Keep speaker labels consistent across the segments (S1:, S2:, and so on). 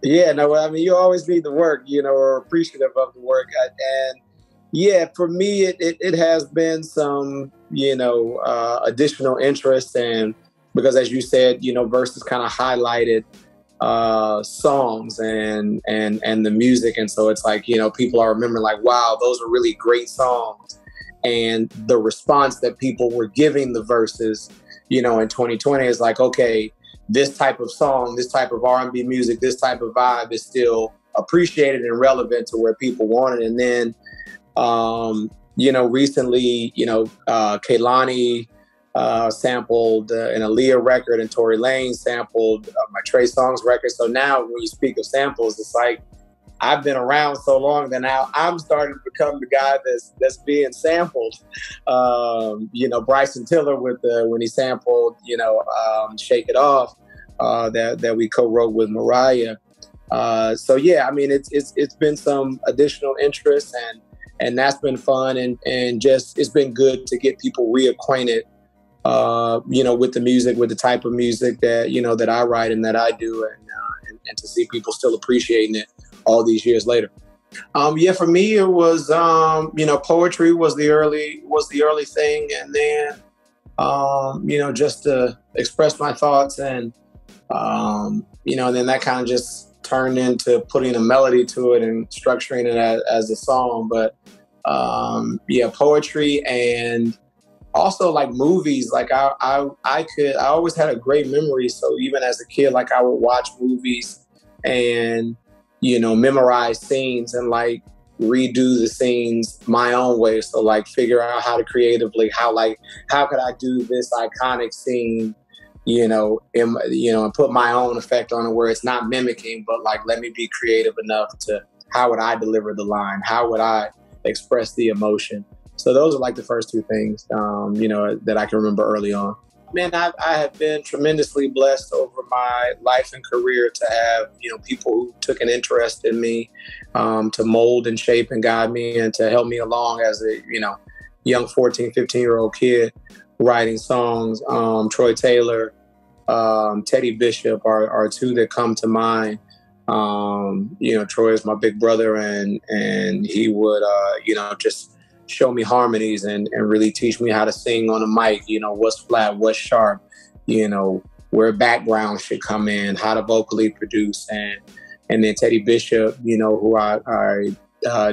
S1: Yeah, no, I mean, you always need the work, or appreciative of the work. And yeah, for me, it has been some, additional interest. And because as you said, Versus kind of highlighted songs and the music. And so it's like, people are remembering like, wow, those are really great songs. And the response that people were giving the Verses, in 2020 is like, okay, this type of song, this type of R&B music, this type of vibe is still appreciated and relevant to where people want it. And then, recently, Kehlani sampled an Aaliyah record, and Tory Lanez sampled my Trae Songz record. So now when you speak of samples, it's like I've been around so long that now I'm starting to become the guy that's being sampled. Bryson Tiller when he sampled, Shake It Off, that we co-wrote with Mariah. So yeah, I mean, it's been some additional interest, and that's been fun, and just it's been good to get people reacquainted, with the music, with the type of music that that I write and that I do, and to see people still appreciating it all these years later. Yeah, for me it was poetry was the early thing, and then just to express my thoughts, and and then that kind of just turned into putting a melody to it and structuring it as a song. But yeah, poetry, and also like movies. Like I always had a great memory. So even as a kid, like I would watch movies and memorize scenes and like redo the scenes my own way. So like figure out how to creatively, how could I do this iconic scene, and put my own effect on it where it's not mimicking, but like, let me be creative enough to, how would I deliver the line? How would I express the emotion? So those are like the first two things, that I can remember early on. Man, I have been tremendously blessed over my life and career to have, people who took an interest in me, to mold and shape and guide me and to help me along as a, young 14, 15-year-old kid writing songs. Troy Taylor, Teddy Bishop are two that come to mind. Troy is my big brother, and he would, just show me harmonies and really teach me how to sing on a mic, what's flat, what's sharp, where background should come in, how to vocally produce. And then Teddy Bishop, who I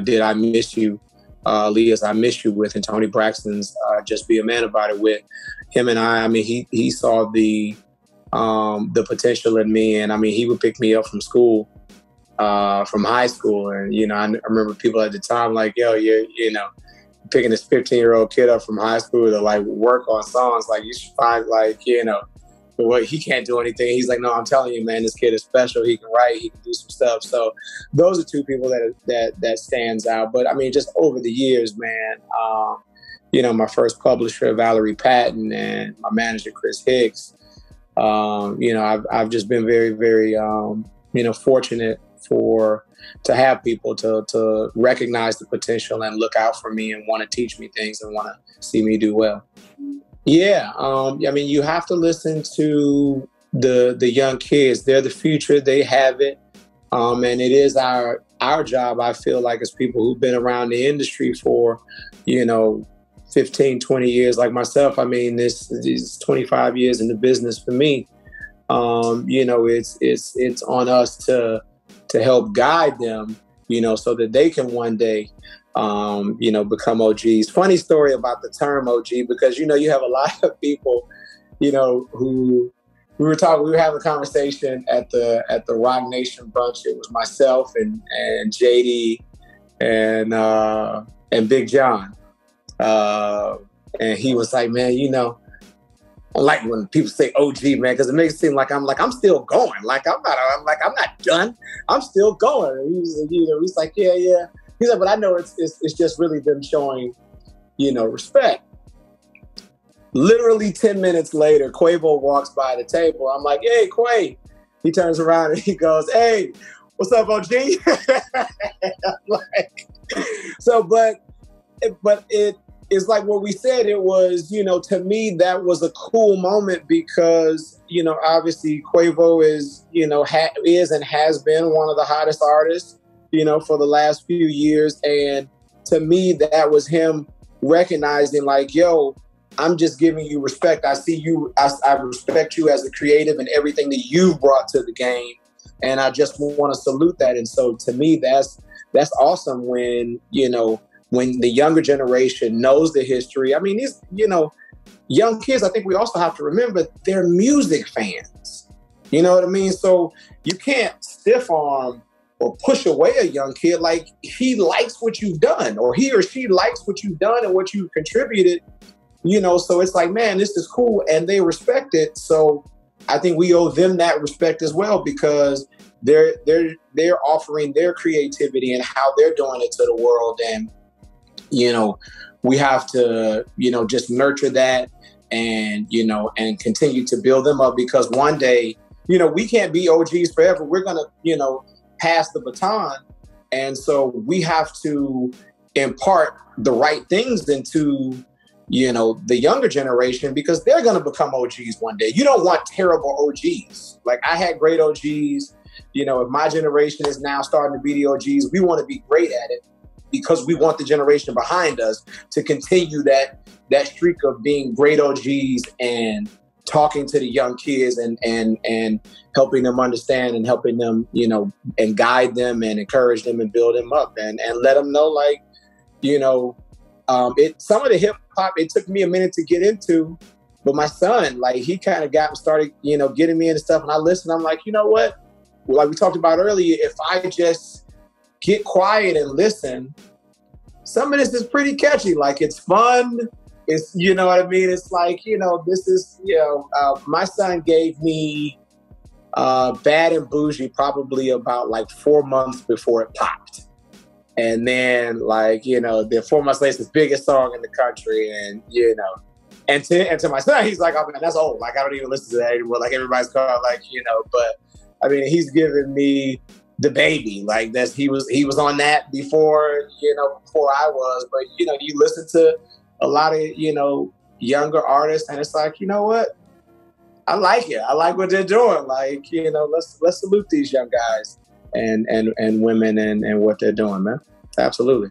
S1: did I Miss You, Leah's I Miss You with, and Tony Braxton's Just Be a Man About It with. Him and I mean, he saw the potential in me, and I mean, he would pick me up from school, from high school. And, I remember people at the time like, yo, you're, picking this 15-year-old kid up from high school to like work on songs, like you should find like, but he can't do anything. He's like, no, I'm telling you, man, this kid is special. He can write, he can do some stuff. So those are two people that stands out. But I mean, just over the years, man, my first publisher, Valerie Patton, and my manager, Chris Hicks, I've just been very, very, fortunate to have people to recognize the potential and look out for me and want to teach me things and want to see me do well. Yeah, I mean, you have to listen to the young kids. They're the future. They have it, and it is our job, I feel like, as people who've been around the industry for 15, 20 years, like myself. I mean, this is 25 years in the business for me. It's on us to help guide them, so that they can one day, become OGs. Funny story about the term OG, because, you have a lot of people, who we were having a conversation at the Rock Nation brunch. It was myself and JD and Big John. And he was like, man, I like when people say OG, man, because it makes it seem like I'm still going. Like I'm not done. I'm still going. And he's like, yeah. He's like, but I know it's just really them showing, respect. Literally 10 minutes later, Quavo walks by the table. I'm like, hey, Quay. He turns around and he goes, hey, what's up, OG? I'm like, so, but it it's like what we said. It was, you know, to me, that was a cool moment because, you know, obviously Quavo is, you know, is and has been one of the hottest artists, you know, for the last few years. And to me, that was him recognizing like, yo, I'm just giving you respect. I see you, I respect you as a creative and everything that you've brought to the game. And I just want to salute that. And so to me, that's awesome when, you know, when the younger generation knows the history. I mean, these, you know, young kids, I think we also have to remember they're music fans. You know what I mean? So you can't stiff arm or push away a young kid. Like, he likes what you've done, or he or she likes what you've done and what you've contributed, you know? So it's like, man, this is cool. And they respect it. So I think we owe them that respect as well, because they're offering their creativity and how they're doing it to the world. And, you know, we have to, you know, just nurture that and, you know, and continue to build them up, because one day, you know, we can't be OGs forever. We're going to, you know, pass the baton. And so we have to impart the right things into, you know, the younger generation, because they're going to become OGs one day. You don't want terrible OGs. Like, I had great OGs. You know, if my generation is now starting to be the OGs, we want to be great at it, because we want the generation behind us to continue that streak of being great OGs and talking to the young kids and helping them understand and helping them, you know, and guide them and encourage them and build them up and let them know, like, you know, some of the hip hop, it took me a minute to get into, but my son, like, he kind of started, you know, getting me into stuff, and I listened. I'm like, you know what? Like we talked about earlier, if I just get quiet and listen, some of this is pretty catchy. Like, it's fun. It's, you know what I mean? It's like, you know, this is, you know, my son gave me Bad and Bougie probably about like 4 months before it popped. And then, like, you know, the 4 months later, it's the biggest song in the country. And, you know, and to my son, he's like, oh man, that's old. Like, I don't even listen to that anymore. Like, everybody's called, like, you know, but I mean, he's giving me The Baby. Like, he was on that before, you know, before I was. But, you know, you listen to a lot of, you know, younger artists, and it's like, you know what? I like it. I like what they're doing. Like, you know, let's salute these young guys and women and what they're doing, man. Absolutely.